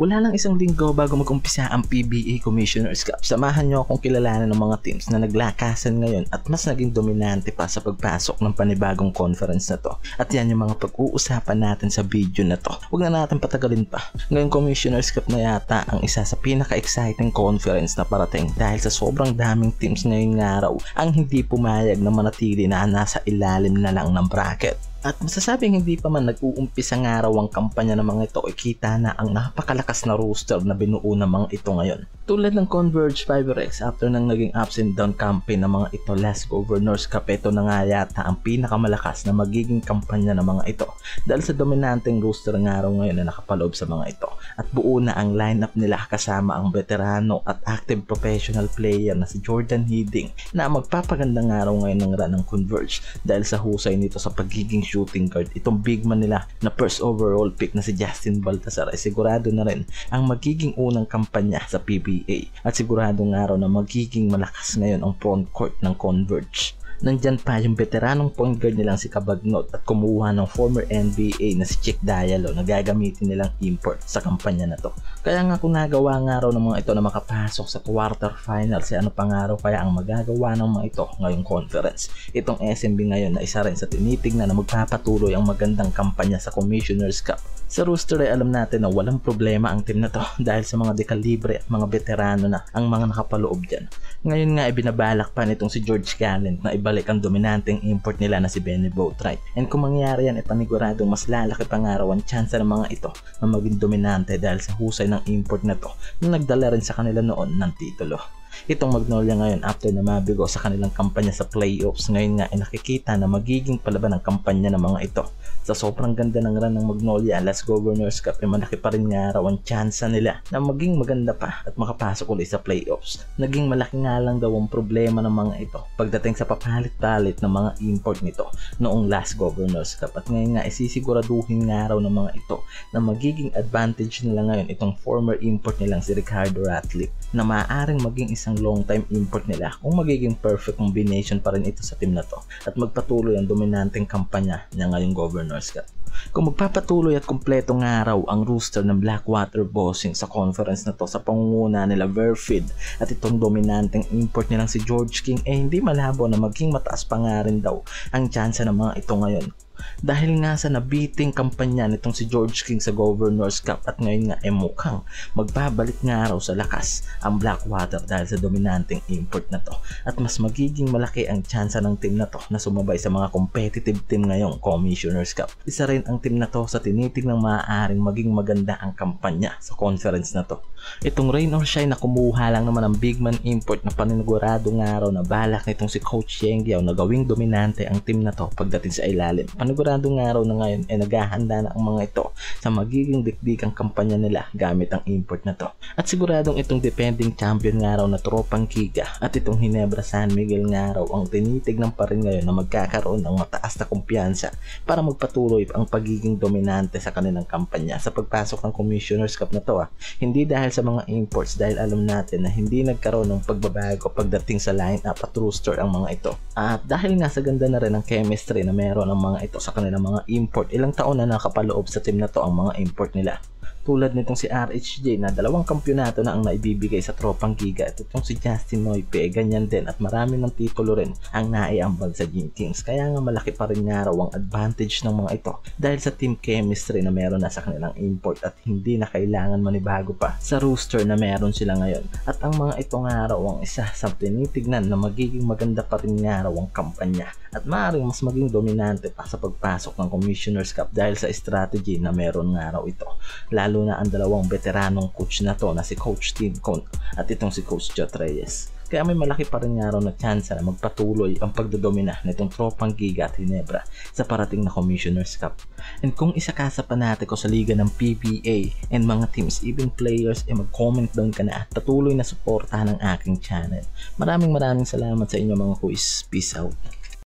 Wala lang isang linggo bago mag-umpisa ang PBA Commissioner's Cup. Samahan nyo akong kilalanin ng mga teams na naglakasan ngayon at mas naging dominante pa sa pagpasok ng panibagong conference na to. At yan yung mga pag-uusapan natin sa video na to. Huwag na natin patagalin pa. Ngayong Commissioner's Cup na yata ang isa sa pinaka-exciting conference na parating dahil sa sobrang daming teams ngayong araw ang hindi pumayag na manatili na nasa ilalim na lang ng bracket. At masasabing hindi pa man nag-uumpisa nga raw ang kampanya ng mga ito, ikita na ang napakalakas na roster na binuo ng mga ito ngayon. Tulad ng Converge Fiberex, after ng naging ups and down campaign ng mga ito last Governors Cup, ito na nga yata ang pinakamalakas na magiging kampanya ng mga ito dahil sa dominanteng roster nga raw ngayon na nakapaloob sa mga ito. At buo na ang lineup nila kasama ang veterano at active professional player na si Jordan Hiddink na magpapaganda nga raw ngayon ng run ng Converge dahil sa husay nito sa pagiging shooting guard. Itong big man nila na first overall pick na si Justin Baltasar ay sigurado na rin ang magiging unang kampanya sa PBA at sigurado nga raw na magiging malakas ngayon ang front court ng Converge. Nandyan pa yung veteranong point guard nilang si Cabagnot at kumuha ng former NBA na si Chick Diallo na gagamitin nilang import sa kampanya na to. Kaya nga kung nagawa nga raw ng mga ito na makapasok sa quarterfinals, ano pa nga raw kaya ang magagawa ng mga ito ngayong conference. Itong SMB ngayon na isa rin sa tinitignan na magpapatuloy ang magandang kampanya sa Commissioner's Cup. Sa roster ay alam natin na walang problema ang team na to dahil sa mga dekalibre at mga veterano na ang mga nakapaloob dyan. Ngayon nga ibinabalak pa nitong si George Gallant na ibalik ang dominanteng import nila na si Benny Boatwright. And kung mangyari yan, paniguradong mas lalaki pa nga raw ang chance ng mga ito na maging dominante dahil sa husay ng import na to na nagdala rin sa kanila noon ng titulo. Itong Magnolia ngayon after na mabigo sa kanilang kampanya sa playoffs, ngayon nga ay nakikita na magiging palaban ang kampanya ng mga ito. Sa sobrang ganda ng run ng Magnolia last Governors Cup ay malaki pa rin nga raw ang chance nila na maging maganda pa at makapasok ulit sa playoffs. Naging malaki nga lang daw ang problema ng mga ito pagdating sa papalit-palit ng mga import nito noong last Governors Cup, at ngayon nga isisiguraduhin nga raw ng mga ito na magiging advantage nila ngayon itong former import nilang si Ricardo Ratliff na maaaring maging isang long time import nila kung magiging perfect combination pa rin ito sa team na to at magpatuloy ang dominanteng kampanya niya ngayong Governors Cup. Kung magpapatuloy at kumpleto nga raw ang roster ng Blackwater Bossing sa conference na to sa pangunguna nila Verfid at itong dominanteng import nilang si George King, hindi malabo na maging mataas pa nga rin daw ang chance ng mga ito ngayon. Dahil nga sa nabiting kampanya nitong si George King sa Governors Cup at ngayon nga mukhang magbabalik nga raw sa lakas ang Blackwater dahil sa dominanteng import na to at mas magiging malaki ang tsansa ng team na to na sumabay sa mga competitive team ngayong Commissioner's Cup. Isa rin ang team na to sa tinitignang maaaring maging maganda ang kampanya sa conference na to. Itong Rain or Shine na kumuha lang naman ang big man import na paninigurado nga raw na balak nitong si Coach Yengyao na gawing dominante ang team na to pagdating sa ilalim. Panigurado nga raw na ngayon ay naghahanda na ang mga ito sa magiging dikdikang kampanya nila gamit ang import na to. At siguradong itong defending champion nga raw na Tropang Giga at itong Ginebra San Miguel nga raw ang tinitignan pa rin ngayon na magkakaroon ng mataas na kumpiyansa para magpatuloy ang pagiging dominante sa kanilang kampanya sa pagpasok ng Commissioner's Cup na to. Hindi dahil sa mga imports, dahil alam natin na hindi nagkaroon ng pagbabago pagdating sa line-up at roster ang mga ito. At dahil nga sa ganda na rin ang chemistry na meron ng mga ito sa kanilang mga import, ilang taon na nakapaloob sa team na to ang mga import nila. Tulad nitong si RHJ na 2 kampyonato na ang naibibigay sa Tropang Giga at itong si Justin Noype ganyan din at marami ng titulo rin ang naiambag sa Gin Kings. Kaya nga malaki pa rin nga raw ang advantage ng mga ito dahil sa team chemistry na meron na sa kanilang import at hindi na kailangan manibago pa sa roster na meron sila ngayon. At ang mga ito nga raw ang isa sa tinitignan na magiging maganda pa rin nga raw ang kampanya at maaaring mas maging dominante pa sa pagpasok ng Commissioner's Cup dahil sa strategy na meron nga raw ito. Lalo na ang dalawang veteranong coach na to na si Coach Tim Cone at itong si Coach Jot Reyes. Kaya may malaki pa rin nga raw na chance na magpatuloy ang pagdodomina nitong Tropang Giga at Ginebra sa parating na Commissioner's Cup. And kung isakasa pa natin ko sa liga ng PBA and mga teams, even players, mag-comment down ka na at patuloy na suportahan ng aking channel. Maraming salamat sa inyo mga kuis. Peace out.